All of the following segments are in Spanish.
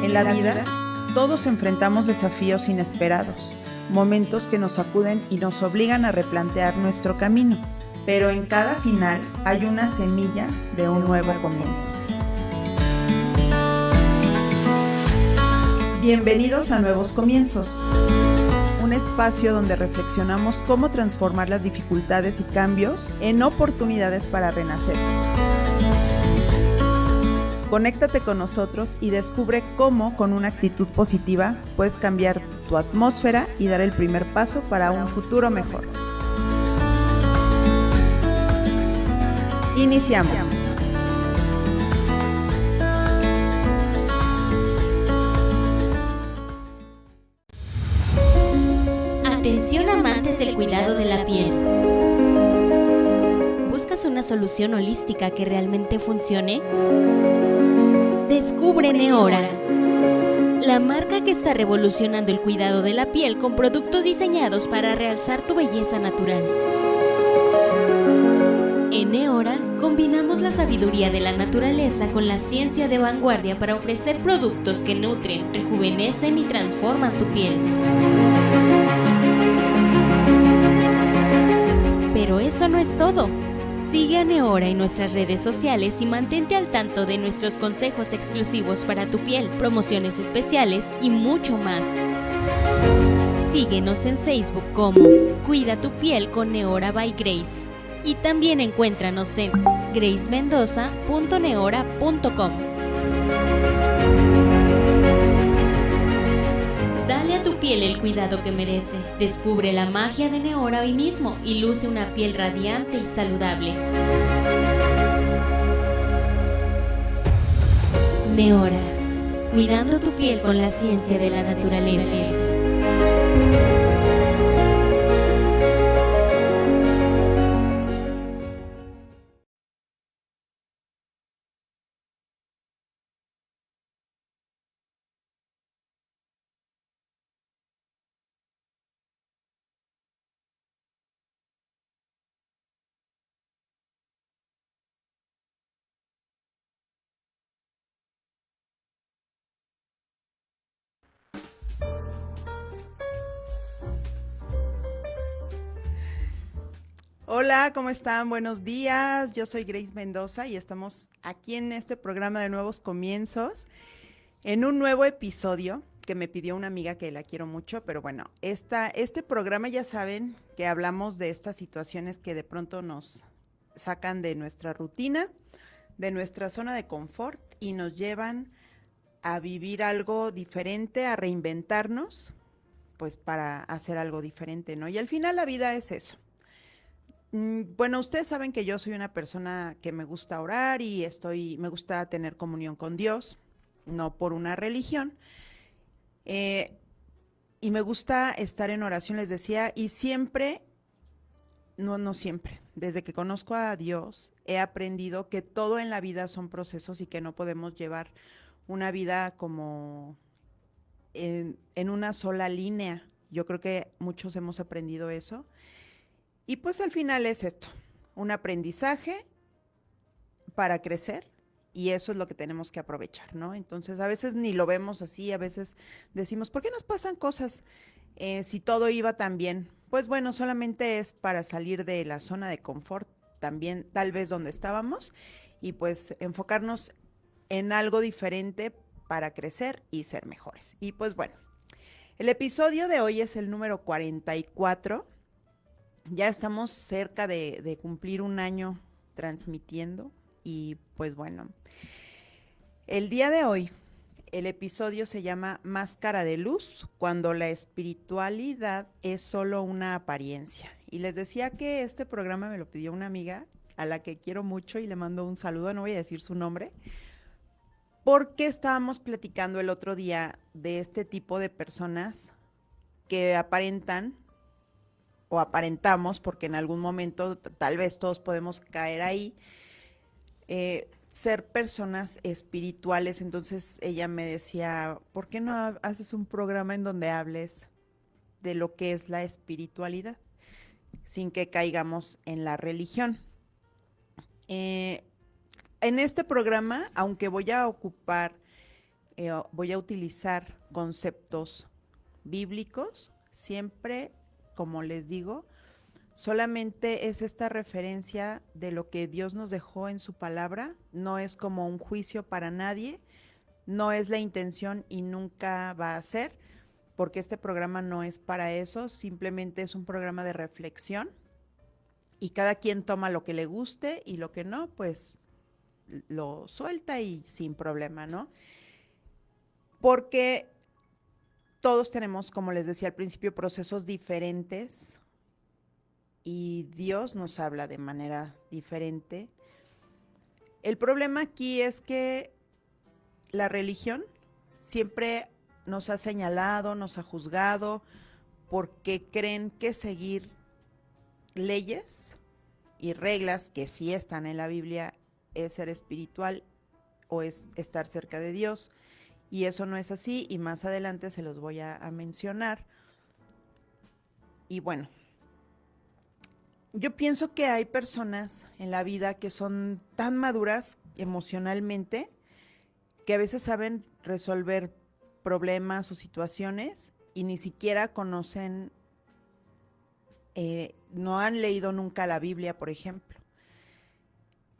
En la vida, todos enfrentamos desafíos inesperados, momentos que nos sacuden y nos obligan a replantear nuestro camino, pero en cada final hay una semilla de un nuevo comienzo. Bienvenidos a Nuevos Comienzos, un espacio donde reflexionamos cómo transformar las dificultades y cambios en oportunidades para renacer. Conéctate con nosotros y descubre cómo, con una actitud positiva, puedes cambiar tu atmósfera y dar el primer paso para un futuro mejor. Iniciamos. Atención amantes del cuidado de la piel. ¿Buscas una solución holística que realmente funcione? Descubre Neora, la marca que está revolucionando el cuidado de la piel con productos diseñados para realzar tu belleza natural. En Neora combinamos la sabiduría de la naturaleza con la ciencia de vanguardia para ofrecer productos que nutren, rejuvenecen y transforman tu piel. Pero eso no es todo. Sigue a Neora en nuestras redes sociales y mantente al tanto de nuestros consejos exclusivos para tu piel, promociones especiales y mucho más. Síguenos en Facebook como Cuida tu piel con Neora by Grace y también encuéntranos en gracemendoza.neora.com. Dale a tu piel el cuidado que merece. Descubre la magia de Neora hoy mismo y luce una piel radiante y saludable. Neora, cuidando tu piel con la ciencia de la naturaleza. Hola, ¿cómo están? Buenos días. Yo soy Grace Mendoza y estamos aquí en este programa de Nuevos Comienzos, en un nuevo episodio que me pidió una amiga que la quiero mucho, pero bueno, este programa ya saben que hablamos de estas situaciones que de pronto nos sacan de nuestra rutina, de nuestra zona de confort y nos llevan a vivir algo diferente, a reinventarnos, pues para hacer algo diferente, ¿no? Y al final la vida es eso. Bueno, ustedes saben que yo soy una persona que me gusta orar y me gusta tener comunión con Dios, no por una religión, y me gusta estar en oración, les decía, y siempre, no siempre, desde que conozco a Dios, he aprendido que todo en la vida son procesos y que no podemos llevar una vida como en una sola línea. Yo creo que muchos hemos aprendido eso. Y pues al final es esto, un aprendizaje para crecer y eso es lo que tenemos que aprovechar, ¿no? Entonces a veces ni lo vemos así, a veces decimos, ¿por qué nos pasan cosas si todo iba tan bien? Pues bueno, solamente es para salir de la zona de confort, también tal vez donde estábamos y pues enfocarnos en algo diferente para crecer y ser mejores. Y pues bueno, el episodio de hoy es el número 44. Ya estamos cerca de cumplir un año transmitiendo y pues bueno, el día de hoy el episodio se llama Máscara de Luz, cuando la espiritualidad es solo una apariencia. Y les decía que este programa me lo pidió una amiga a la que quiero mucho y le mando un saludo, no voy a decir su nombre, porque estábamos platicando el otro día de este tipo de personas que aparentan o aparentamos, porque en algún momento tal vez todos podemos caer ahí, ser personas espirituales. Entonces ella me decía, ¿por qué no haces un programa en donde hables de lo que es la espiritualidad, sin que caigamos en la religión? En este programa, aunque voy a ocupar voy a utilizar conceptos bíblicos, siempre, como les digo, solamente es esta referencia de lo que Dios nos dejó en su palabra, no es como un juicio para nadie, no es la intención y nunca va a ser, porque este programa no es para eso, simplemente es un programa de reflexión y cada quien toma lo que le guste y lo que no, pues lo suelta y sin problema, ¿no? Porque todos tenemos, como les decía al principio, procesos diferentes y Dios nos habla de manera diferente. El problema aquí es que la religión siempre nos ha señalado, nos ha juzgado, porque creen que seguir leyes y reglas que sí están en la Biblia es ser espiritual o es estar cerca de Dios. Y eso no es así y más adelante se los voy a mencionar. Y bueno, yo pienso que hay personas en la vida que son tan maduras emocionalmente que a veces saben resolver problemas o situaciones y ni siquiera conocen, no han leído nunca la Biblia, por ejemplo.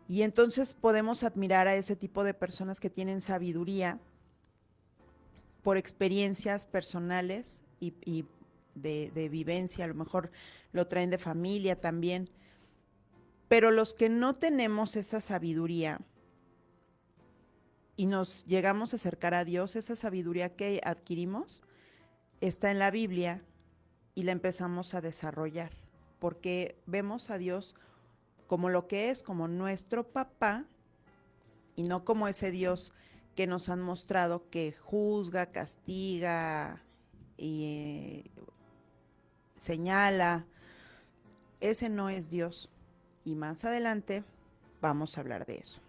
Y entonces podemos admirar a ese tipo de personas que tienen sabiduría por experiencias personales y de vivencia, a lo mejor lo traen de familia también, pero los que no tenemos esa sabiduría y nos llegamos a acercar a Dios, esa sabiduría que adquirimos está en la Biblia y la empezamos a desarrollar, porque vemos a Dios como lo que es, como nuestro papá, y no como ese Dios que nos han mostrado que juzga, castiga y señala. Ese no es Dios. Y más adelante vamos a hablar de eso.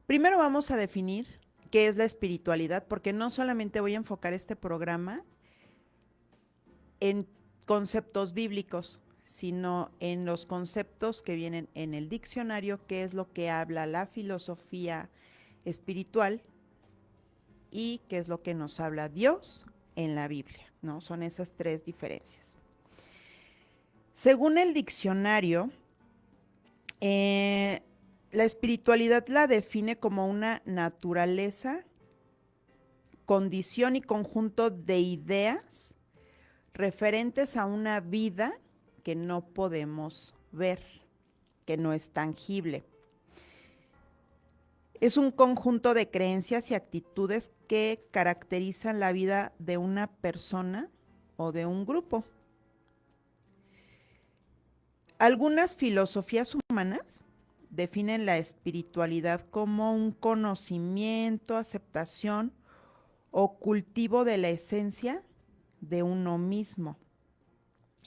Primero vamos a definir qué es la espiritualidad, porque no solamente voy a enfocar este programa en conceptos bíblicos, sino en los conceptos que vienen en el diccionario, que es lo que habla la filosofía espiritual y qué es lo que nos habla Dios en la Biblia, ¿no? Son esas tres diferencias. Según el diccionario, la espiritualidad la define como una naturaleza, condición y conjunto de ideas referentes a una vida que no podemos ver, que no es tangible. Es un conjunto de creencias y actitudes que caracterizan la vida de una persona o de un grupo. Algunas filosofías humanas definen la espiritualidad como un conocimiento, aceptación o cultivo de la esencia de uno mismo.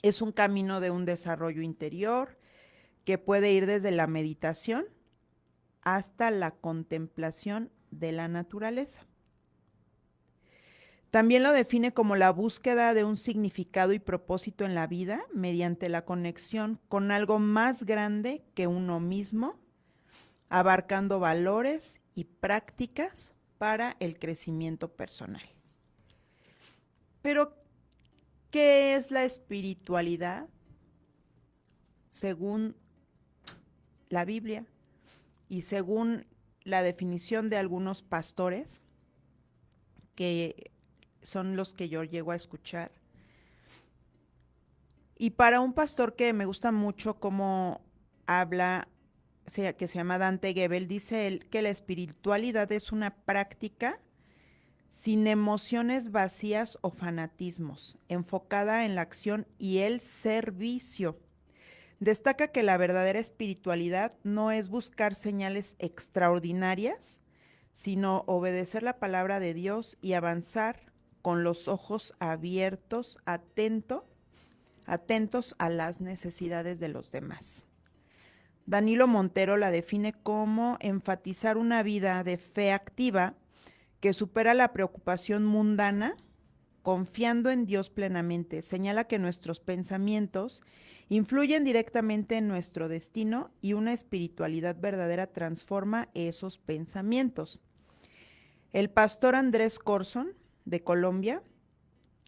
Es un camino de un desarrollo interior que puede ir desde la meditación hasta la contemplación de la naturaleza. También lo define como la búsqueda de un significado y propósito en la vida mediante la conexión con algo más grande que uno mismo, abarcando valores y prácticas para el crecimiento personal. Pero, ¿qué es la espiritualidad? Según la Biblia y según la definición de algunos pastores, que son los que yo llego a escuchar. Y para un pastor que me gusta mucho cómo habla, que se llama Dante Gebel, dice él que la espiritualidad es una práctica sin emociones vacías o fanatismos, enfocada en la acción y el servicio. Destaca que la verdadera espiritualidad no es buscar señales extraordinarias, sino obedecer la palabra de Dios y avanzar con los ojos abiertos, atentos a las necesidades de los demás. Danilo Montero la define como enfatizar una vida de fe activa que supera la preocupación mundana, confiando en Dios plenamente. Señala que nuestros pensamientos influyen directamente en nuestro destino y una espiritualidad verdadera transforma esos pensamientos. El pastor Andrés Corson, de Colombia,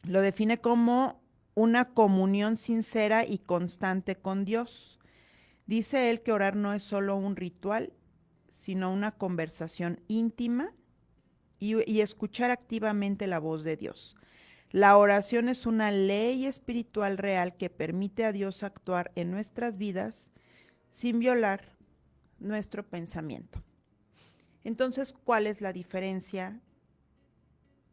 lo define como una comunión sincera y constante con Dios. Dice él que orar no es solo un ritual, sino una conversación íntima y escuchar activamente la voz de Dios. La oración es una ley espiritual real que permite a Dios actuar en nuestras vidas sin violar nuestro pensamiento. Entonces, ¿cuál es la diferencia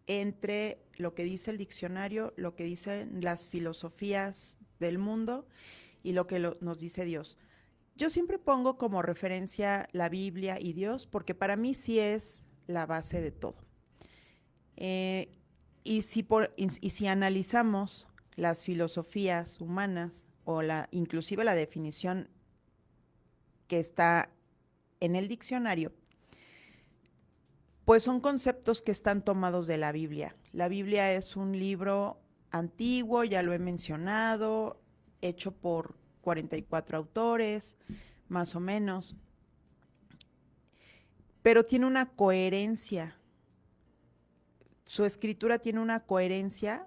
entre lo que dice el diccionario, lo que dicen las filosofías del mundo y lo que nos dice Dios? Yo siempre pongo como referencia la Biblia y Dios porque para mí sí es la base de todo. Y si analizamos las filosofías humanas o inclusive la definición que está en el diccionario, pues son conceptos que están tomados de la Biblia. La Biblia es un libro antiguo, ya lo he mencionado, hecho por 44 autores, más o menos, pero tiene una coherencia. Su escritura tiene una coherencia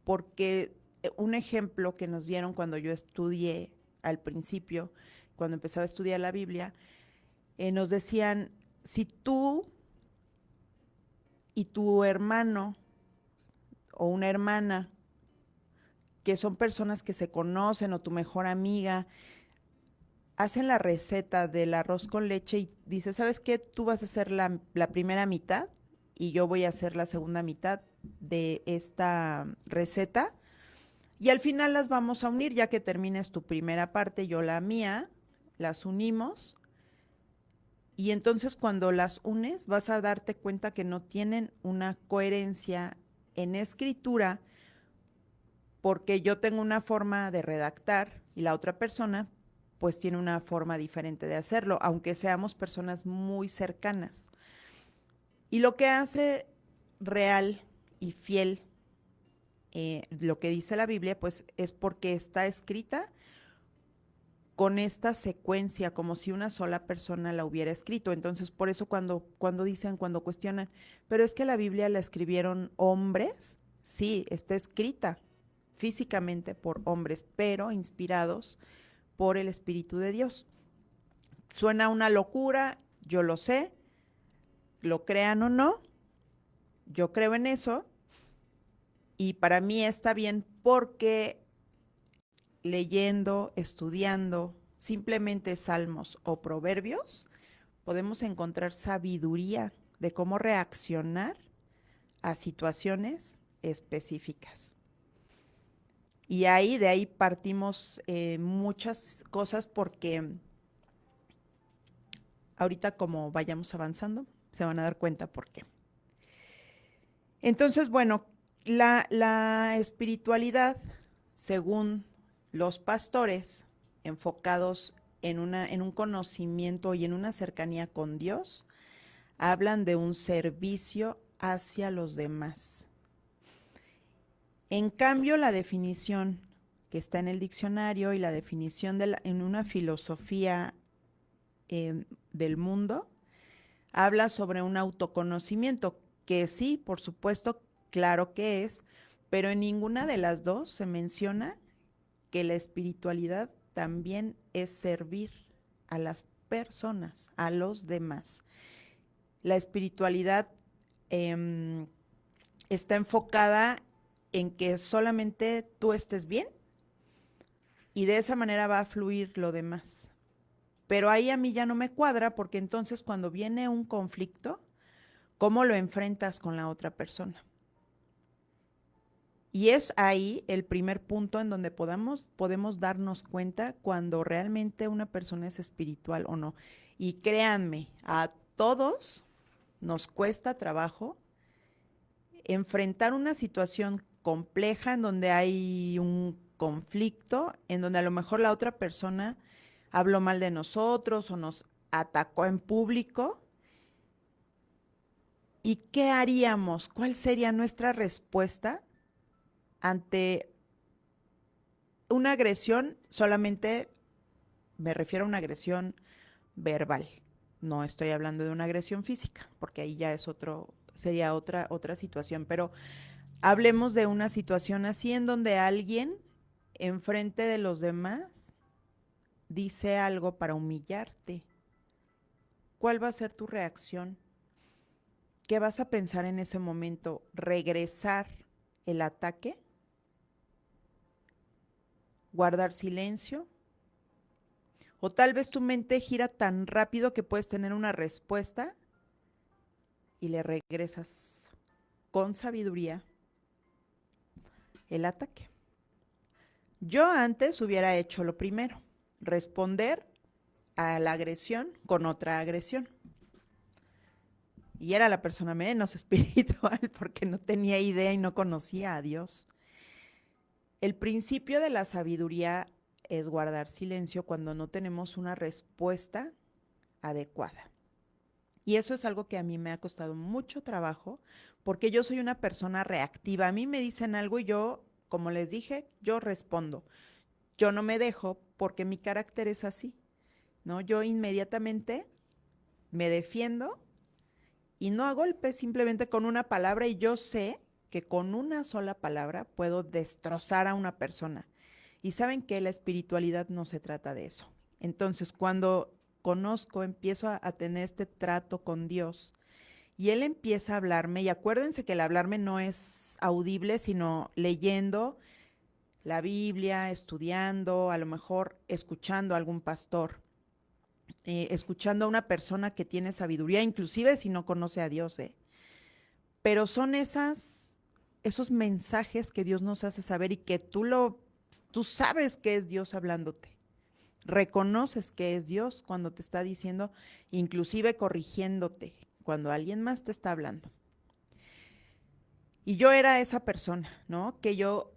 porque un ejemplo que nos dieron cuando yo estudié al principio, cuando empezaba a estudiar la Biblia, nos decían, si tú y tu hermano o una hermana, que son personas que se conocen, o tu mejor amiga, hacen la receta del arroz con leche y dices, ¿sabes qué? Tú vas a hacer la primera mitad y yo voy a hacer la segunda mitad de esta receta. Y al final las vamos a unir, ya que termines tu primera parte, yo la mía, las unimos. Y entonces cuando las unes vas a darte cuenta que no tienen una coherencia en escritura, porque yo tengo una forma de redactar y la otra persona pues tiene una forma diferente de hacerlo, aunque seamos personas muy cercanas. Y lo que hace real y fiel lo que dice la Biblia, pues es porque está escrita con esta secuencia, como si una sola persona la hubiera escrito. Entonces, por eso cuando cuestionan, pero es que la Biblia la escribieron hombres, sí, está escrita físicamente por hombres, pero inspirados por el Espíritu de Dios. Suena una locura, yo lo sé, lo crean o no, yo creo en eso, y para mí está bien porque leyendo, estudiando simplemente salmos o proverbios, podemos encontrar sabiduría de cómo reaccionar a situaciones específicas. Y de ahí partimos muchas cosas porque ahorita como vayamos avanzando, se van a dar cuenta por qué. Entonces, bueno, la espiritualidad, según los pastores, enfocados en un conocimiento y en una cercanía con Dios, hablan de un servicio hacia los demás. En cambio, la definición que está en el diccionario y la definición en una filosofía del mundo, habla sobre un autoconocimiento, que sí, por supuesto, claro que es, pero en ninguna de las dos se menciona que la espiritualidad también es servir a las personas, a los demás. La espiritualidad está enfocada en que solamente tú estés bien y de esa manera va a fluir lo demás. Pero ahí a mí ya no me cuadra porque entonces cuando viene un conflicto, ¿cómo lo enfrentas con la otra persona? Y es ahí el primer punto en donde podemos darnos cuenta cuando realmente una persona es espiritual o no. Y créanme, a todos nos cuesta trabajo enfrentar una situación compleja en donde hay un conflicto, en donde a lo mejor la otra persona habló mal de nosotros o nos atacó en público. ¿Y qué haríamos? ¿Cuál sería nuestra respuesta ante una agresión? Solamente me refiero a una agresión verbal. No estoy hablando de una agresión física, porque ahí ya es otro sería otra situación, pero hablemos de una situación así en donde alguien enfrente de los demás dice algo para humillarte. ¿Cuál va a ser tu reacción? ¿Qué vas a pensar en ese momento? ¿Regresar el ataque? ¿Guardar silencio? O tal vez tu mente gira tan rápido que puedes tener una respuesta y le regresas con sabiduría el ataque. Yo antes hubiera hecho lo primero, responder a la agresión con otra agresión. Y era la persona menos espiritual porque no tenía idea y no conocía a Dios. El principio de la sabiduría es guardar silencio cuando no tenemos una respuesta adecuada. Y eso es algo que a mí me ha costado mucho trabajo porque yo soy una persona reactiva. A mí me dicen algo y yo, como les dije, yo respondo. Yo no me dejo porque mi carácter es así, ¿no? Yo inmediatamente me defiendo y no a golpes, simplemente con una palabra, y yo sé que con una sola palabra puedo destrozar a una persona. Y saben que la espiritualidad no se trata de eso. Entonces, cuando conozco, empiezo a tener este trato con Dios y Él empieza a hablarme, y acuérdense que el hablarme no es audible, sino leyendo la Biblia, estudiando, a lo mejor escuchando a algún pastor, escuchando a una persona que tiene sabiduría, inclusive si no conoce a Dios, pero son esos mensajes que Dios nos hace saber y que tú sabes que es Dios hablándote. Reconoces que es Dios cuando te está diciendo, inclusive corrigiéndote, cuando alguien más te está hablando. Y yo era esa persona, ¿no? Que yo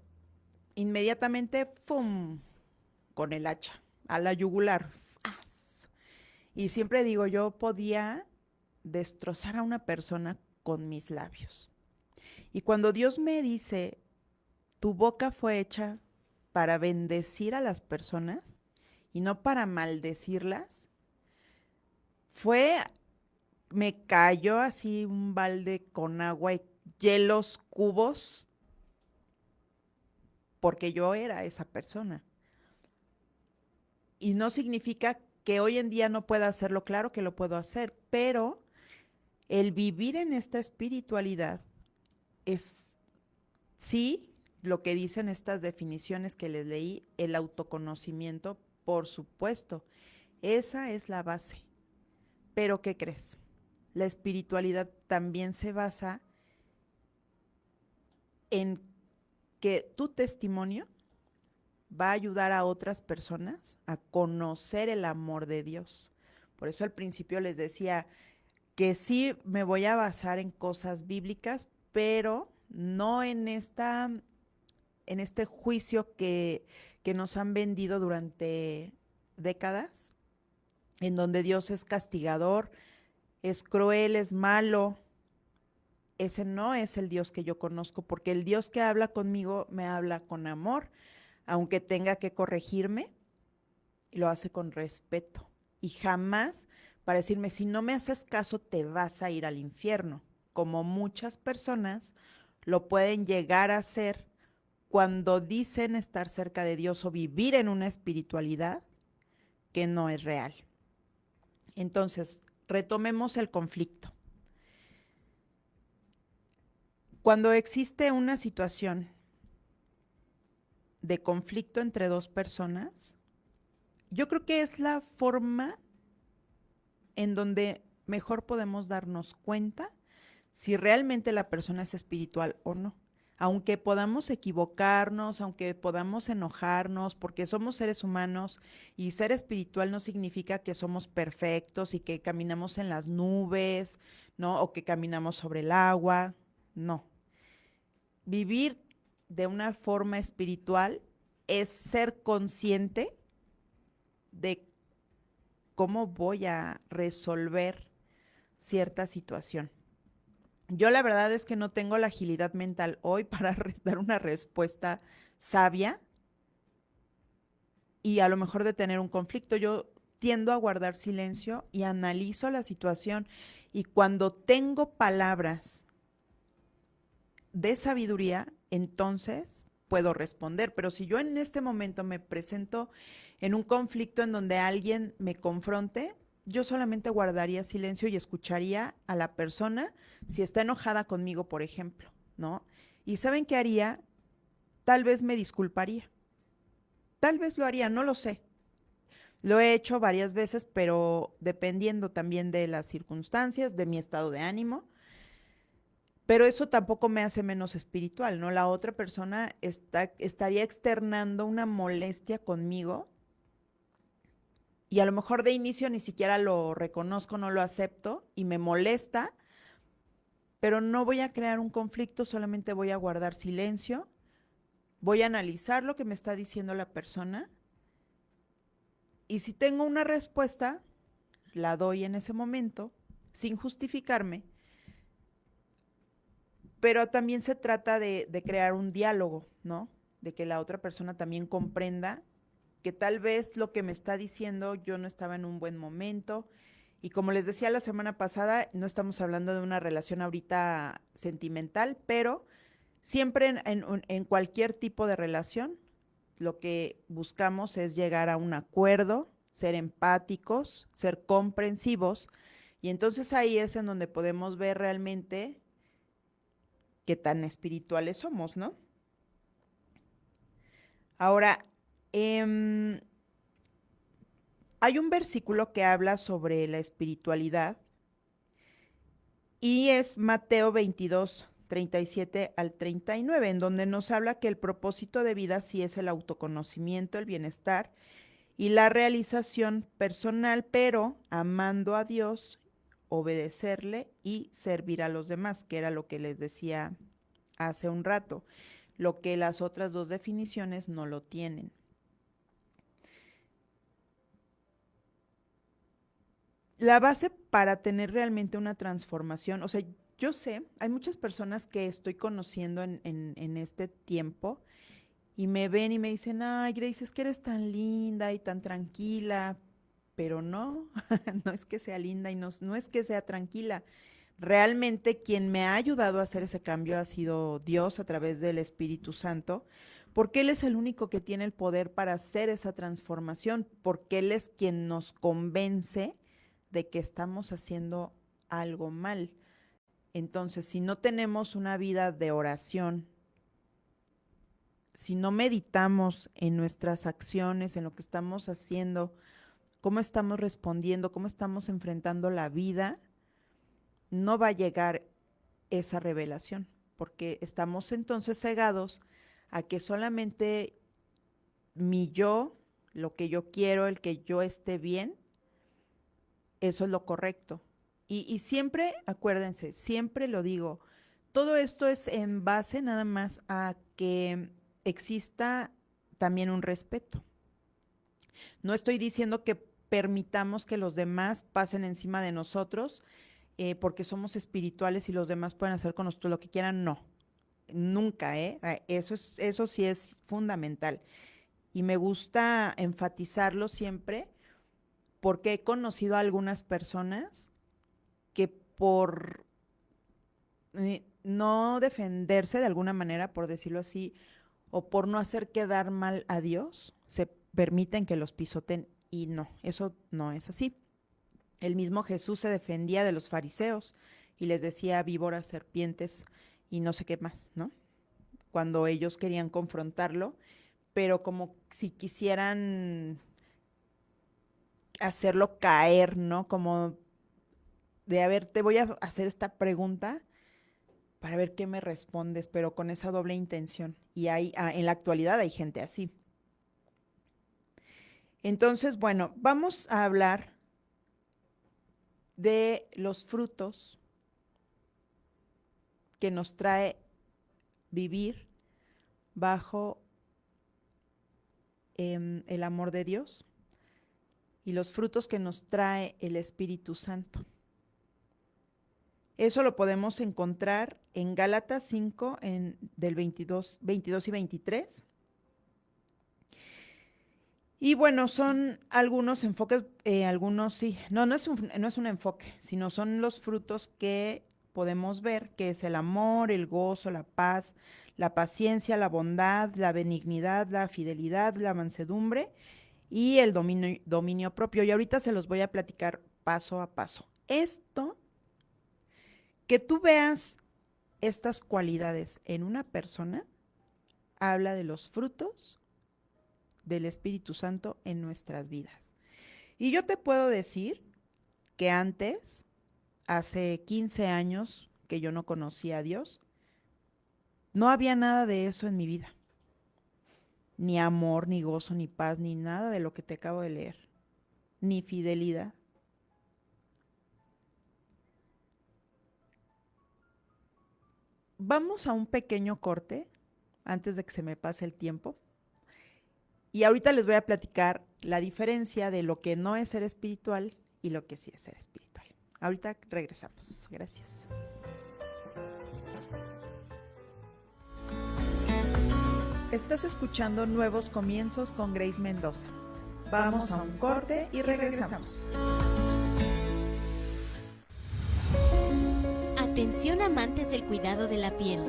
inmediatamente, ¡pum!, con el hacha, a la yugular. ¡Fas! Y siempre digo, yo podía destrozar a una persona con mis labios. Y cuando Dios me dice, tu boca fue hecha para bendecir a las personas y no para maldecirlas, me cayó así un balde con agua y hielos cubos, porque yo era esa persona. Y no significa que hoy en día no pueda hacerlo, claro que lo puedo hacer, pero el vivir en esta espiritualidad es, sí, lo que dicen estas definiciones que les leí, el autoconocimiento, por supuesto, esa es la base. Pero ¿qué crees? La espiritualidad también se basa en que tu testimonio va a ayudar a otras personas a conocer el amor de Dios. Por eso al principio les decía que sí me voy a basar en cosas bíblicas, pero no en este juicio que nos han vendido durante décadas, en donde Dios es castigador, es cruel, es malo. Ese no es el Dios que yo conozco, porque el Dios que habla conmigo me habla con amor, aunque tenga que corregirme, lo hace con respeto. Y jamás para decirme, si no me haces caso, te vas a ir al infierno, como muchas personas lo pueden llegar a hacer cuando dicen estar cerca de Dios o vivir en una espiritualidad que no es real. Entonces, retomemos el conflicto. Cuando existe una situación de conflicto entre dos personas, yo creo que es la forma en donde mejor podemos darnos cuenta si realmente la persona es espiritual o no. Aunque podamos equivocarnos, aunque podamos enojarnos, porque somos seres humanos y ser espiritual no significa que somos perfectos y que caminamos en las nubes, ¿no? O que caminamos sobre el agua, no. Vivir de una forma espiritual es ser consciente de cómo voy a resolver cierta situación. Yo la verdad es que no tengo la agilidad mental hoy para dar una respuesta sabia y a lo mejor de tener un conflicto. Yo tiendo a guardar silencio y analizo la situación, y cuando tengo palabras dé sabiduría, entonces puedo responder. Pero si yo en este momento me presento en un conflicto en donde alguien me confronte, yo solamente guardaría silencio y escucharía a la persona si está enojada conmigo, por ejemplo, ¿no? ¿Y saben qué haría? Tal vez me disculparía. Tal vez lo haría, no lo sé. Lo he hecho varias veces, pero dependiendo también de las circunstancias, de mi estado de ánimo. Pero eso tampoco me hace menos espiritual, ¿no? La otra persona estaría externando una molestia conmigo y a lo mejor de inicio ni siquiera lo reconozco, no lo acepto y me molesta, pero no voy a crear un conflicto, solamente voy a guardar silencio, voy a analizar lo que me está diciendo la persona y si tengo una respuesta, la doy en ese momento, sin justificarme, pero también se trata de crear un diálogo, ¿no? De que la otra persona también comprenda que tal vez lo que me está diciendo yo no estaba en un buen momento. Y como les decía la semana pasada, no estamos hablando de una relación ahorita sentimental, pero siempre en cualquier tipo de relación, lo que buscamos es llegar a un acuerdo, ser empáticos, ser comprensivos. Y entonces ahí es en donde podemos ver realmente qué tan espirituales somos, ¿no? Ahora, eh, hay un versículo que habla sobre la espiritualidad y es Mateo 22, 37 al 39, en donde nos habla que el propósito de vida sí es el autoconocimiento, el bienestar y la realización personal, pero amando a Dios, obedecerle y servir a los demás, que era lo que les decía hace un rato, lo que las otras dos definiciones no lo tienen. La base para tener realmente una transformación, o sea, yo sé, hay muchas personas que estoy conociendo en este tiempo y me ven y me dicen, ay, Grace, es que eres tan linda y tan tranquila, pero no, no es que sea linda y no es que sea tranquila. Realmente quien me ha ayudado a hacer ese cambio ha sido Dios a través del Espíritu Santo, porque Él es el único que tiene el poder para hacer esa transformación, porque Él es quien nos convence de que estamos haciendo algo mal. Entonces, si no tenemos una vida de oración, si no meditamos en nuestras acciones, en lo que estamos haciendo, cómo estamos respondiendo, cómo estamos enfrentando la vida, no va a llegar esa revelación, porque estamos entonces cegados a que solamente mi yo, lo que yo quiero, el que yo esté bien, eso es lo correcto. Y siempre, acuérdense, siempre lo digo, todo esto es en base nada más a que exista también un respeto. No estoy diciendo que permitamos que los demás pasen encima de nosotros porque somos espirituales y los demás pueden hacer con nosotros lo que quieran, no. Nunca, ¿eh? Eso sí es fundamental. Y me gusta enfatizarlo siempre porque he conocido a algunas personas que por no defenderse de alguna manera, por decirlo así, o por no hacer quedar mal a Dios, se permiten que los pisoten y no, eso no es así. El mismo Jesús se defendía de los fariseos y les decía víboras, serpientes y no sé qué más, ¿no? Cuando ellos querían confrontarlo, pero como si quisieran hacerlo caer, ¿no? Como de, a ver, te voy a hacer esta pregunta para ver qué me respondes, pero con esa doble intención. Y hay, en la actualidad hay gente así. Entonces, bueno, vamos a hablar de los frutos que nos trae vivir bajo el amor de Dios y los frutos que nos trae el Espíritu Santo. Eso lo podemos encontrar en Gálatas 5, del 22 y 23. Y bueno, son algunos enfoques, algunos sí, no es un enfoque, sino son los frutos que podemos ver que es el amor, el gozo, la paz, la paciencia, la bondad, la benignidad, la fidelidad, la mansedumbre y el dominio propio. Y ahorita se los voy a platicar paso a paso. Esto, que tú veas estas cualidades en una persona, habla de los frutos del Espíritu Santo en nuestras vidas. Y yo te puedo decir que antes, hace 15 años que yo no conocía a Dios, no había nada de eso en mi vida. Ni amor, ni gozo, ni paz, ni nada de lo que te acabo de leer. Ni fidelidad. Vamos a un pequeño corte antes de que se me pase el tiempo. Y ahorita les voy a platicar la diferencia de lo que no es ser espiritual y lo que sí es ser espiritual. Ahorita regresamos. Gracias. Estás escuchando Nuevos Comienzos con Grace Mendoza. Vamos a un corte y regresamos. Atención amantes del cuidado de la piel.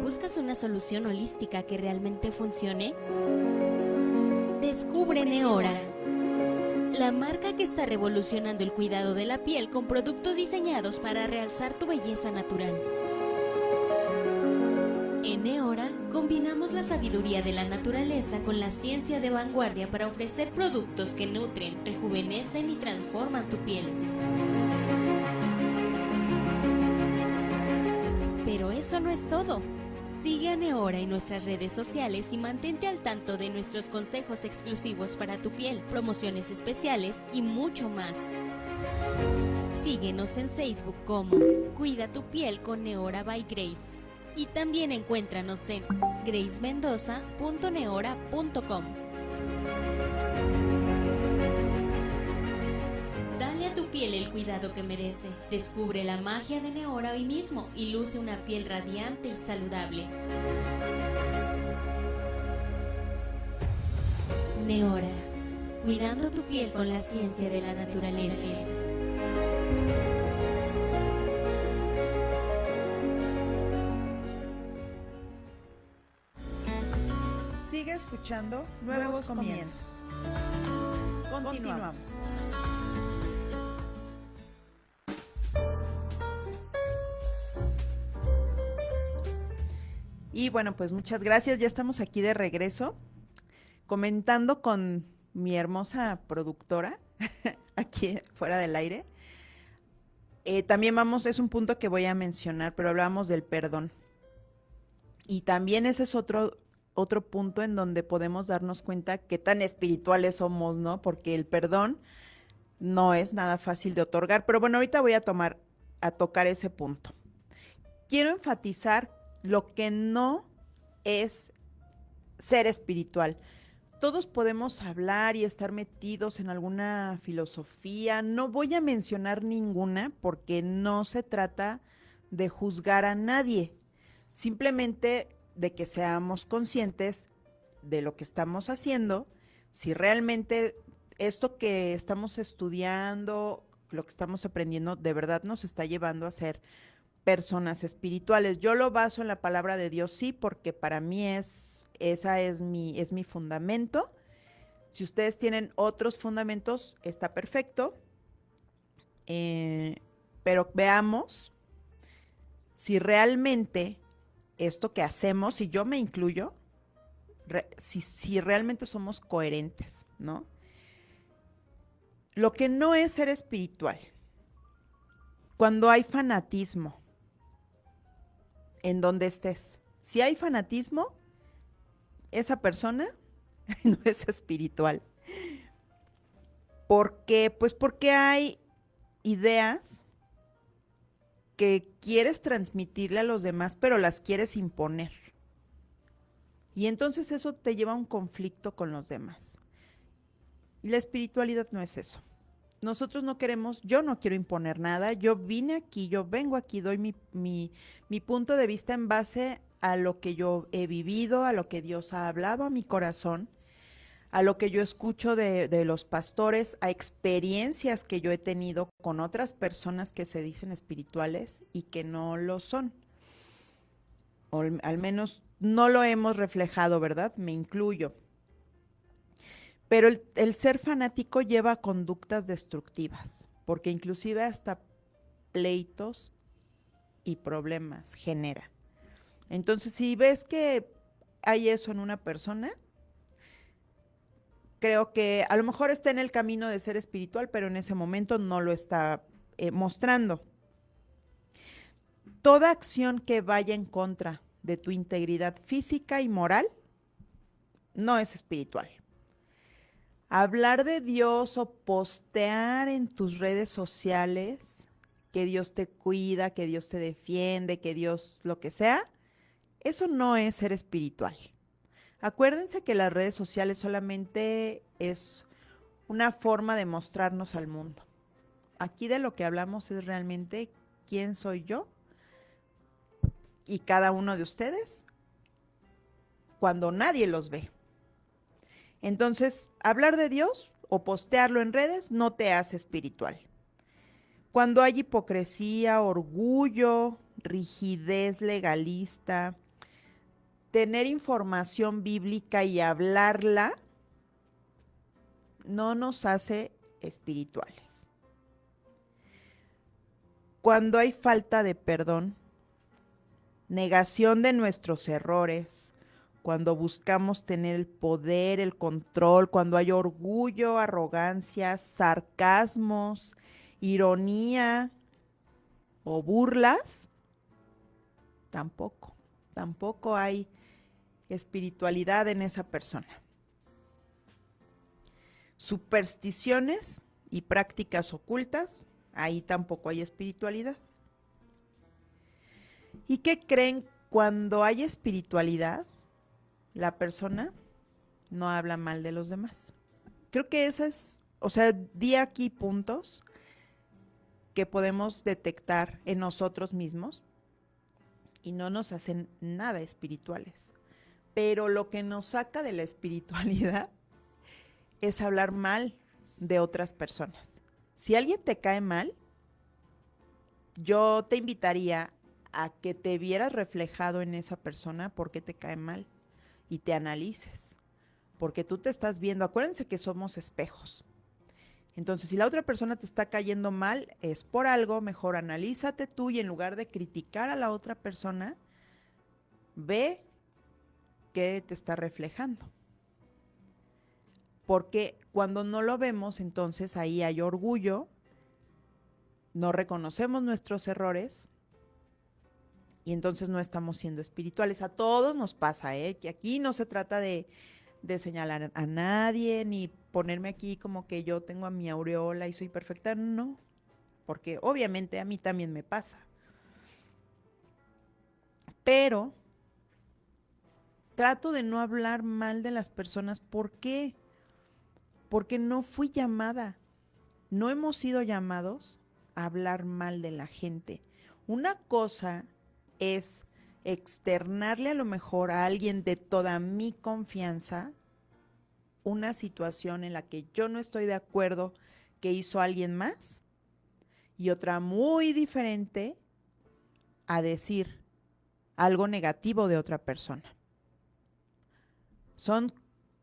¿Buscas una solución holística que realmente funcione? Descubre Neora, la marca que está revolucionando el cuidado de la piel con productos diseñados para realzar tu belleza natural. En Neora combinamos la sabiduría de la naturaleza con la ciencia de vanguardia para ofrecer productos que nutren, rejuvenecen y transforman tu piel. Pero eso no es todo. Sigue a Neora en nuestras redes sociales y mantente al tanto de nuestros consejos exclusivos para tu piel, promociones especiales y mucho más. Síguenos en Facebook como Cuida tu piel con Neora by Grace. Y también encuéntranos en gracemendoza.neora.com. Dale a tu piel el cuidado que merece. Descubre la magia de Neora hoy mismo y luce una piel radiante y saludable. Neora, cuidando tu piel con la ciencia de la naturaleza. Sigue escuchando Nuevos Comienzos. Continuamos. Y bueno, pues muchas gracias. Ya estamos aquí de regreso, comentando con mi hermosa productora, aquí fuera del aire. También es un punto que voy a mencionar, pero hablamos del perdón. Y también ese es otro punto en donde podemos darnos cuenta qué tan espirituales somos, ¿no? Porque el perdón no es nada fácil de otorgar. Pero bueno, ahorita voy a tocar ese punto. Quiero enfatizar lo que no es ser espiritual. Todos podemos hablar y estar metidos en alguna filosofía. No voy a mencionar ninguna porque no se trata de juzgar a nadie. Simplemente de que seamos conscientes de lo que estamos haciendo, si realmente esto que estamos estudiando, lo que estamos aprendiendo, de verdad nos está llevando a ser personas espirituales. Yo lo baso en la palabra de Dios, sí, porque para mí es mi fundamento. Si ustedes tienen otros fundamentos, está perfecto. Pero veamos si realmente esto que hacemos, y yo me incluyo, si realmente somos coherentes, ¿no? Lo que no es ser espiritual, cuando hay fanatismo, en donde estés, si hay fanatismo, esa persona no es espiritual. ¿Por qué? Pues porque hay ideas que quieres transmitirle a los demás, pero las quieres imponer. Y entonces eso te lleva a un conflicto con los demás. Y la espiritualidad no es eso. Nosotros no queremos, yo no quiero imponer nada, yo vine aquí, yo vengo aquí, doy mi punto de vista en base a lo que yo he vivido, a lo que Dios ha hablado a mi corazón, a lo que yo escucho de los pastores, a experiencias que yo he tenido con otras personas que se dicen espirituales y que no lo son. O al menos no lo hemos reflejado, ¿verdad? Me incluyo. Pero el ser fanático lleva a conductas destructivas, porque inclusive hasta pleitos y problemas genera. Entonces, si ves que hay eso en una persona, creo que a lo mejor está en el camino de ser espiritual, pero en ese momento no lo está mostrando. Toda acción que vaya en contra de tu integridad física y moral no es espiritual. Hablar de Dios o postear en tus redes sociales que Dios te cuida, que Dios te defiende, que Dios lo que sea, eso no es ser espiritual. Acuérdense que las redes sociales solamente es una forma de mostrarnos al mundo. Aquí de lo que hablamos es realmente quién soy yo y cada uno de ustedes cuando nadie los ve. Entonces, hablar de Dios o postearlo en redes no te hace espiritual. Cuando hay hipocresía, orgullo, rigidez legalista, tener información bíblica y hablarla no nos hace espirituales. Cuando hay falta de perdón, negación de nuestros errores, cuando buscamos tener el poder, el control, cuando hay orgullo, arrogancia, sarcasmos, ironía o burlas, tampoco hay espiritualidad en esa persona. Supersticiones y prácticas ocultas, ahí tampoco hay espiritualidad. ¿Y qué creen? Cuando hay espiritualidad, la persona no habla mal de los demás. Creo que di aquí puntos que podemos detectar en nosotros mismos y no nos hacen nada espirituales. Pero lo que nos saca de la espiritualidad es hablar mal de otras personas. Si alguien te cae mal, yo te invitaría a que te vieras reflejado en esa persona por qué te cae mal y te analices, porque tú te estás viendo. Acuérdense que somos espejos. Entonces, si la otra persona te está cayendo mal, es por algo. Mejor analízate tú y en lugar de criticar a la otra persona, ve qué te está reflejando. Porque cuando no lo vemos, entonces ahí hay orgullo, no reconocemos nuestros errores y entonces no estamos siendo espirituales. A todos nos pasa, que aquí no se trata de señalar a nadie, ni ponerme aquí como que yo tengo a mi aureola y soy perfecta, no, porque obviamente a mí también me pasa. Pero trato de no hablar mal de las personas. ¿Por qué? Porque no fui llamada, no hemos sido llamados a hablar mal de la gente. Una cosa es externarle a lo mejor a alguien de toda mi confianza una situación en la que yo no estoy de acuerdo que hizo alguien más, y otra muy diferente a decir algo negativo de otra persona. Son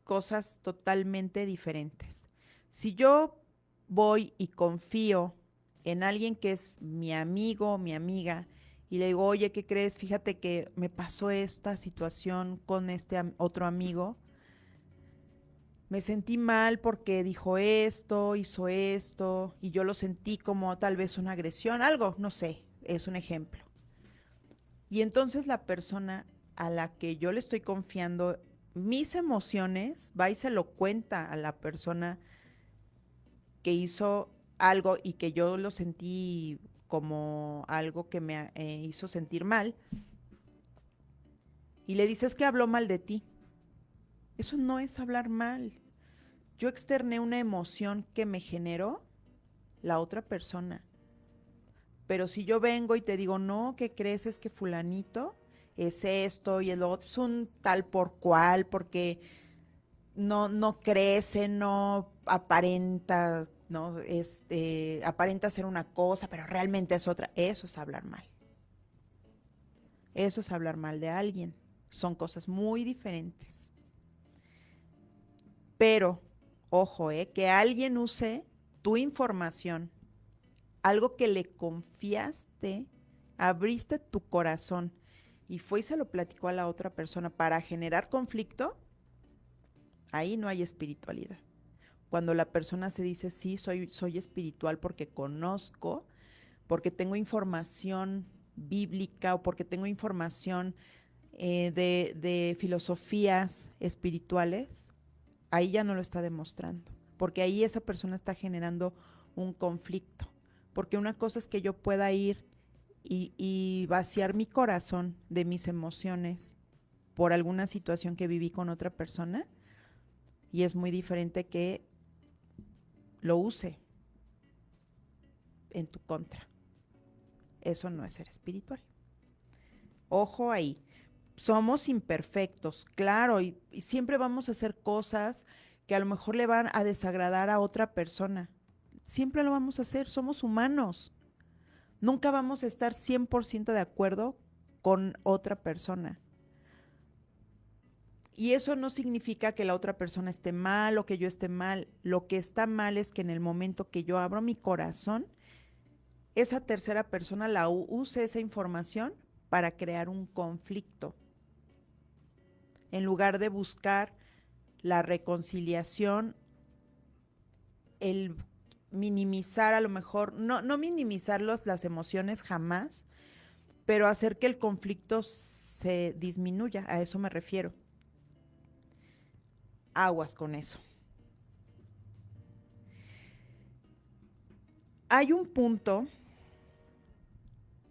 cosas totalmente diferentes. Si yo voy y confío en alguien que es mi amigo o mi amiga y le digo, oye, ¿qué crees? Fíjate que me pasó esta situación con este otro amigo. Me sentí mal porque dijo esto, hizo esto, y yo lo sentí como tal vez una agresión, algo, no sé, es un ejemplo. Y entonces la persona a la que yo le estoy confiando mis emociones va y se lo cuenta a la persona que hizo algo y que yo lo sentí como algo que me hizo sentir mal, y le dices que habló mal de ti. Eso no es hablar mal. Yo externé una emoción que me generó la otra persona. Pero si yo vengo y te digo, no, ¿qué crees? Es que fulanito es esto y el otro, es un tal por cual, porque no crece, no aparenta, ¿no? Aparenta ser una cosa, pero realmente es otra. Eso es hablar mal. Eso es hablar mal de alguien. Son cosas muy diferentes. Pero, ojo, que alguien use tu información, algo que le confiaste, abriste tu corazón y fue y se lo platicó a la otra persona para generar conflicto, ahí no hay espiritualidad. Cuando la persona se dice, sí, soy espiritual porque conozco, porque tengo información bíblica o porque tengo información de filosofías espirituales, ahí ya no lo está demostrando, porque ahí esa persona está generando un conflicto. Porque una cosa es que yo pueda ir y vaciar mi corazón de mis emociones por alguna situación que viví con otra persona, y es muy diferente que lo use en tu contra. Eso no es ser espiritual. Ojo ahí. Somos imperfectos, claro, y siempre vamos a hacer cosas que a lo mejor le van a desagradar a otra persona. Siempre lo vamos a hacer, somos humanos. Nunca vamos a estar 100% de acuerdo con otra persona. Y eso no significa que la otra persona esté mal o que yo esté mal. Lo que está mal es que en el momento que yo abro mi corazón, esa tercera persona use esa información para crear un conflicto. En lugar de buscar la reconciliación, el minimizar a lo mejor, no minimizar las emociones jamás, pero hacer que el conflicto se disminuya, a eso me refiero. Aguas con eso. Hay un punto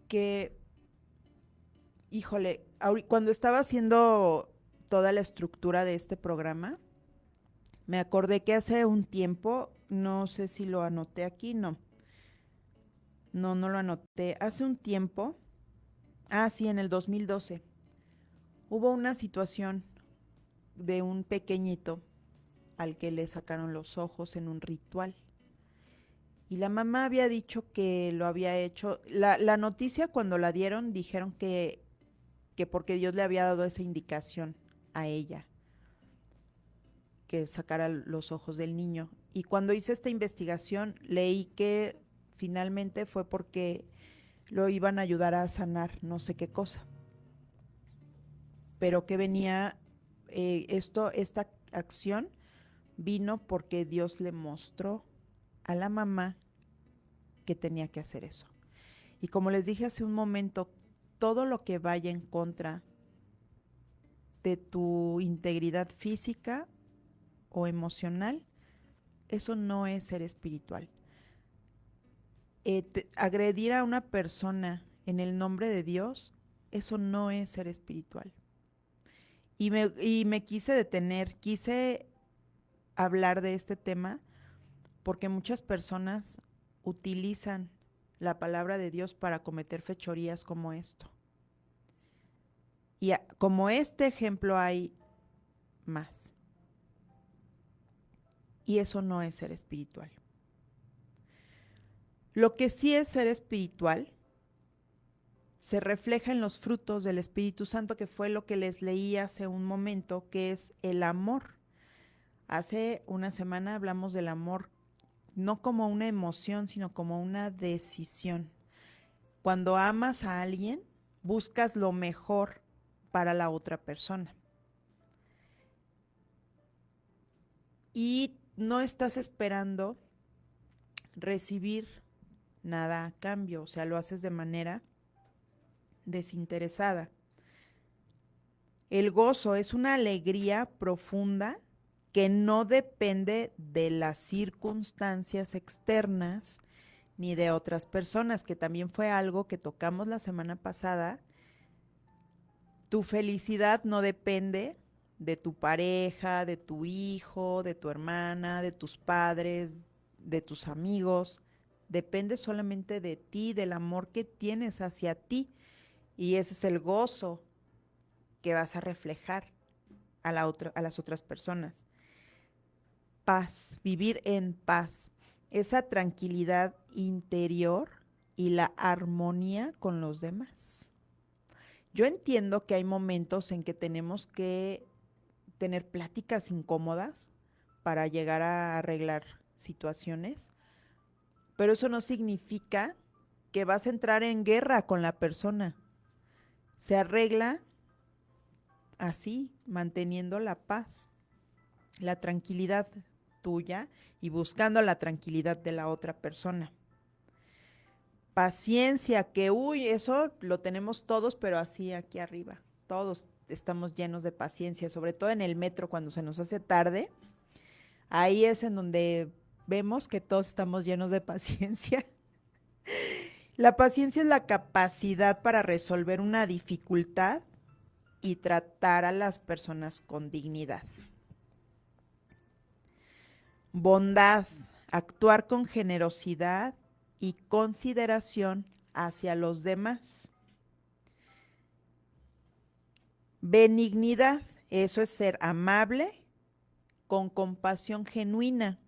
que, híjole, cuando estaba haciendo toda la estructura de este programa, me acordé que hace un tiempo, no sé si lo anoté aquí, no lo anoté. Hace un tiempo, sí, en el 2012, hubo una situación de un pequeñito al que le sacaron los ojos en un ritual. Y la mamá había dicho que lo había hecho. La noticia cuando la dieron dijeron que porque Dios le había dado esa indicación a ella, que sacara los ojos del niño. Y cuando hice esta investigación leí que finalmente fue porque lo iban a ayudar a sanar no sé qué cosa. Pero que venía, esta acción vino porque Dios le mostró a la mamá que tenía que hacer eso. Y como les dije hace un momento, todo lo que vaya en contra de tu integridad física o emocional, eso no es ser espiritual. Agredir a una persona en el nombre de Dios, eso no es ser espiritual. Y me quise detener, quise hablar de este tema porque muchas personas utilizan la palabra de Dios para cometer fechorías como esto. Y como este ejemplo hay más. Y eso no es ser espiritual. Lo que sí es ser espiritual se refleja en los frutos del Espíritu Santo, que fue lo que les leí hace un momento, que es el amor. Hace una semana hablamos del amor no como una emoción, sino como una decisión. Cuando amas a alguien, buscas lo mejor para la otra persona. Y no estás esperando recibir nada a cambio, o sea, lo haces de manera desinteresada. El gozo es una alegría profunda que no depende de las circunstancias externas ni de otras personas, que también fue algo que tocamos la semana pasada. Tu felicidad no depende de tu pareja, de tu hijo, de tu hermana, de tus padres, de tus amigos. Depende solamente de ti, del amor que tienes hacia ti. Y ese es el gozo que vas a reflejar a las otras personas. paz, vivir en paz, esa tranquilidad interior y la armonía con los demás. Yo entiendo que hay momentos en que tenemos que tener pláticas incómodas para llegar a arreglar situaciones, pero eso no significa que vas a entrar en guerra con la persona. Se arregla así, manteniendo la paz, la tranquilidad tuya y buscando la tranquilidad de la otra persona. Paciencia, que eso lo tenemos todos, pero así aquí arriba. Todos estamos llenos de paciencia, sobre todo en el metro cuando se nos hace tarde. Ahí es en donde vemos que todos estamos llenos de paciencia. La paciencia es la capacidad para resolver una dificultad y tratar a las personas con dignidad. Bondad, actuar con generosidad y consideración hacia los demás. Benignidad, eso es ser amable, con compasión genuina.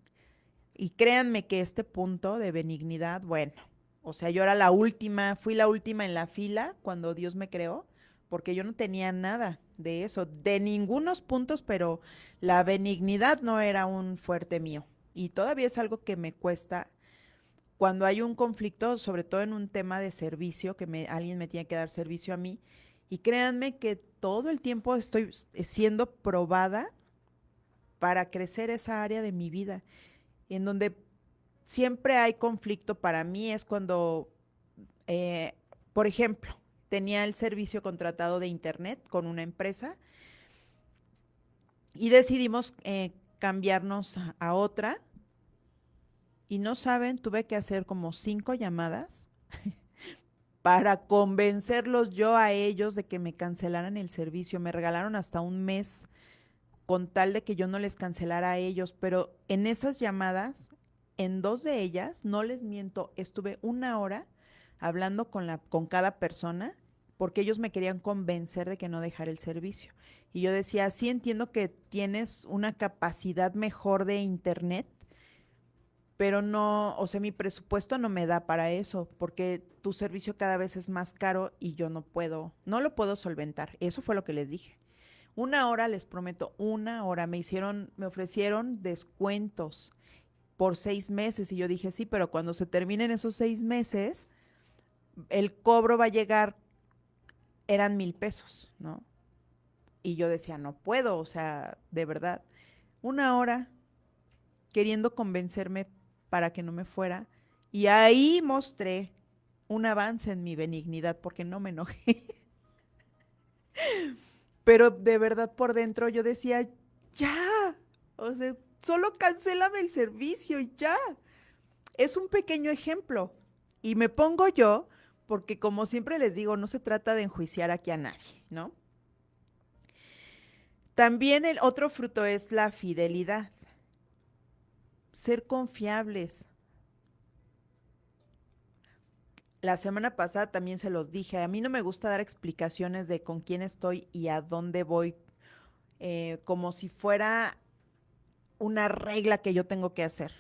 Y créanme que este punto de benignidad, bueno, o sea, yo era la última, fui la última en la fila cuando Dios me creó, porque yo no tenía nada de eso, de ningunos puntos, pero la benignidad no era un fuerte mío. Y todavía es algo que me cuesta cuando hay un conflicto, sobre todo en un tema de servicio, que alguien me tiene que dar servicio a mí. Y créanme que todo el tiempo estoy siendo probada para crecer esa área de mi vida, en donde siempre hay conflicto para mí es cuando, por ejemplo, tenía el servicio contratado de internet con una empresa y decidimos cambiarnos a otra y no saben, tuve que hacer como 5 llamadas para convencerlos yo a ellos de que me cancelaran el servicio. Me regalaron hasta un mes con tal de que yo no les cancelara a ellos, pero en esas llamadas, en 2 de ellas, no les miento, estuve 1 hora hablando con cada persona porque ellos me querían convencer de que no dejara el servicio. Y yo decía, sí entiendo que tienes una capacidad mejor de internet, pero no, o sea, mi presupuesto no me da para eso, porque tu servicio cada vez es más caro y yo no lo puedo solventar. Eso fue lo que les dije. 1 hora, les prometo, 1 hora. Me ofrecieron descuentos por 6 meses y yo dije, sí, pero cuando se terminen esos 6 meses, el cobro va a llegar, eran 1,000 pesos, ¿no? Y yo decía, no puedo, o sea, de verdad. 1 hora queriendo convencerme para que no me fuera. Y ahí mostré un avance en mi benignidad porque no me enojé. Pero de verdad por dentro yo decía, ya, o sea, solo cancélame el servicio y ya. Es un pequeño ejemplo. Y me pongo yo, porque como siempre les digo, no se trata de enjuiciar aquí a nadie, ¿no? También el otro fruto es la fidelidad. Ser confiables. La semana pasada también se los dije, a mí no me gusta dar explicaciones de con quién estoy y a dónde voy, como si fuera una regla que yo tengo que hacer.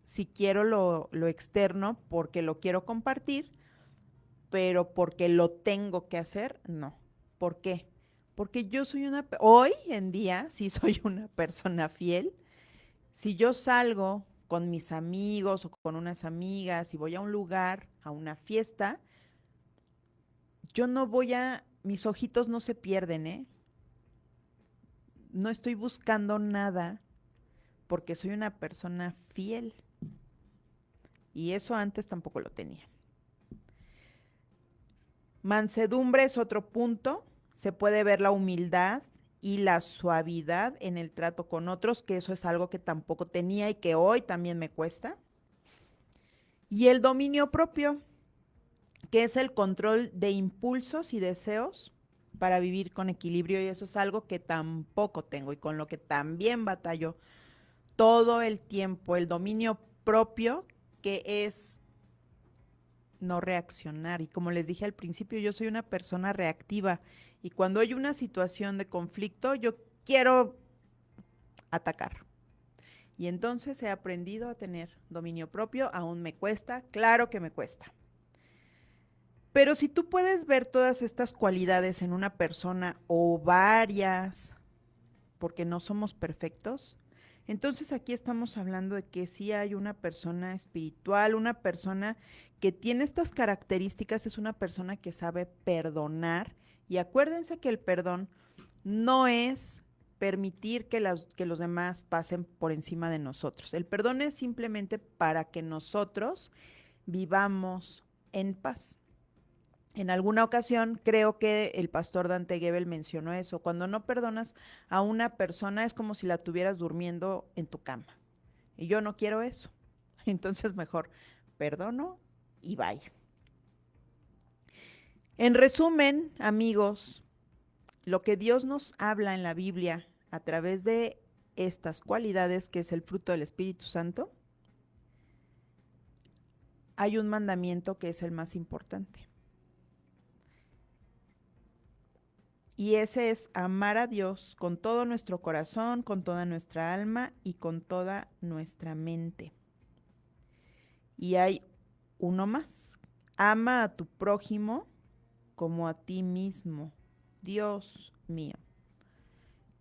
Si quiero lo externo porque lo quiero compartir, pero porque lo tengo que hacer, no. ¿Por qué? Porque yo soy hoy en día sí soy una persona fiel. Si yo salgo con mis amigos o con unas amigas y voy a un lugar, a una fiesta, yo no mis ojitos no se pierden, ¿eh? No estoy buscando nada porque soy una persona fiel. Y eso antes tampoco lo tenía. Mansedumbre es otro punto. Se puede ver la humildad y la suavidad en el trato con otros, que eso es algo que tampoco tenía y que hoy también me cuesta. Y el dominio propio, que es el control de impulsos y deseos para vivir con equilibrio, y eso es algo que tampoco tengo y con lo que también batallo todo el tiempo. El dominio propio, que es no reaccionar. Y como les dije al principio, yo soy una persona reactiva y cuando hay una situación de conflicto, yo quiero atacar. Y entonces he aprendido a tener dominio propio. Aún me cuesta, claro que me cuesta. Pero si tú puedes ver todas estas cualidades en una persona o varias, porque no somos perfectos, entonces aquí estamos hablando de que sí hay una persona espiritual, una persona que tiene estas características, es una persona que sabe perdonar. Y acuérdense que el perdón no es permitir que los demás pasen por encima de nosotros. El perdón es simplemente para que nosotros vivamos en paz. En alguna ocasión creo que el pastor Dante Gebel mencionó eso. Cuando no perdonas a una persona es como si la tuvieras durmiendo en tu cama. Y yo no quiero eso. Entonces mejor perdono y vaya. En resumen, amigos, lo que Dios nos habla en la Biblia a través de estas cualidades, que es el fruto del Espíritu Santo, hay un mandamiento que es el más importante. Y ese es amar a Dios con todo nuestro corazón, con toda nuestra alma y con toda nuestra mente. Y hay uno más. Ama a tu prójimo como a ti mismo. Dios mío.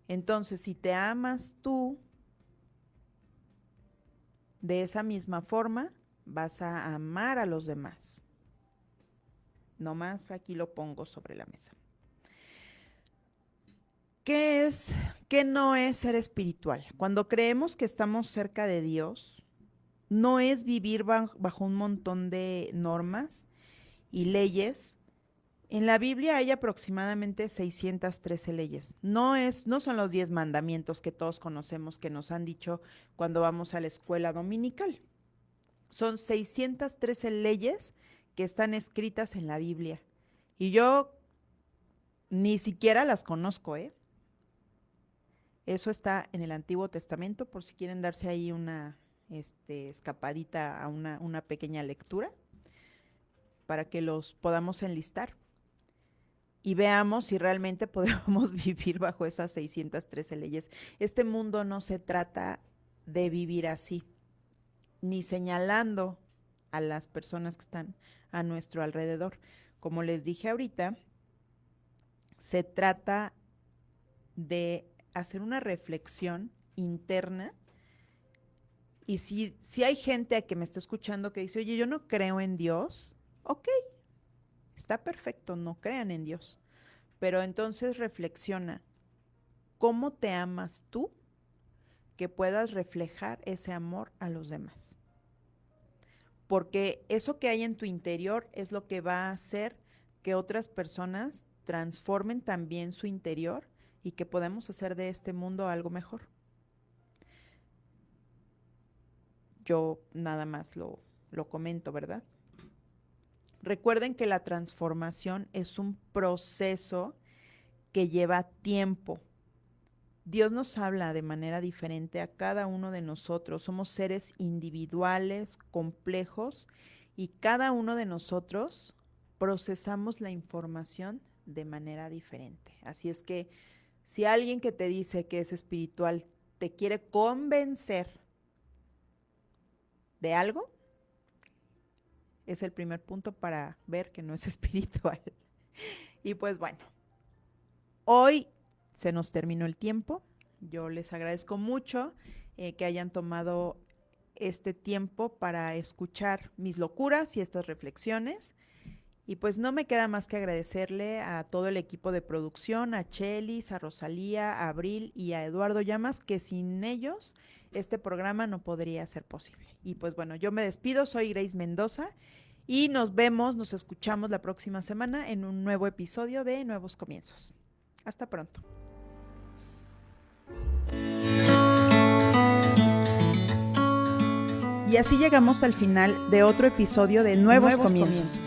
Entonces, si te amas tú, de esa misma forma, vas a amar a los demás. Nomás aquí lo pongo sobre la mesa. ¿Qué no es ser espiritual? Cuando creemos que estamos cerca de Dios, no es vivir bajo un montón de normas y leyes. En la Biblia hay aproximadamente 613 leyes. No son los 10 mandamientos que todos conocemos que nos han dicho cuando vamos a la escuela dominical. Son 613 leyes que están escritas en la Biblia. Y yo ni siquiera las conozco, ¿eh? Eso está en el Antiguo Testamento, por si quieren darse ahí una escapadita a una pequeña lectura, para que los podamos enlistar y veamos si realmente podemos vivir bajo esas 613 leyes. Este mundo no se trata de vivir así, ni señalando a las personas que están a nuestro alrededor. Como les dije ahorita, se trata de hacer una reflexión interna. Y si hay gente que me está escuchando que dice, oye, yo no creo en Dios, ok, está perfecto, no crean en Dios. Pero entonces reflexiona, ¿cómo te amas tú que puedas reflejar ese amor a los demás? Porque eso que hay en tu interior es lo que va a hacer que otras personas transformen también su interior y que podamos hacer de este mundo algo mejor. Yo nada más lo comento, ¿verdad? Recuerden que la transformación es un proceso que lleva tiempo. Dios nos habla de manera diferente a cada uno de nosotros. Somos seres individuales, complejos, y cada uno de nosotros procesamos la información de manera diferente. Así es que si alguien que te dice que es espiritual te quiere convencer de algo, es el primer punto para ver que no es espiritual. Y pues bueno, hoy se nos terminó el tiempo. Yo les agradezco mucho que hayan tomado este tiempo para escuchar mis locuras y estas reflexiones. Y pues no me queda más que agradecerle a todo el equipo de producción, a Chelis, a Rosalía, a Abril y a Eduardo Llamas, que sin ellos este programa no podría ser posible. Y pues bueno, yo me despido, soy Grace Mendoza y nos escuchamos la próxima semana en un nuevo episodio de Nuevos Comienzos. Hasta pronto. Y así llegamos al final de otro episodio de Nuevos Comienzos.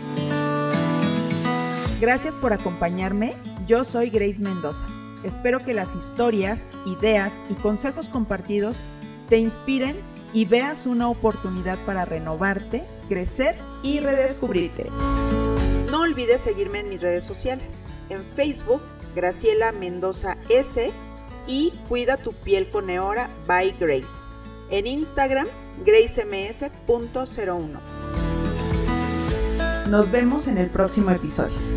Gracias por acompañarme. Yo soy Grace Mendoza. Espero que las historias, ideas y consejos compartidos te inspiren y veas una oportunidad para renovarte, crecer y redescubrirte. No olvides seguirme en mis redes sociales. En Facebook, Graciela Mendoza S, y Cuida tu piel con Eora by Grace. En Instagram, gracems.01. Nos vemos en el próximo episodio.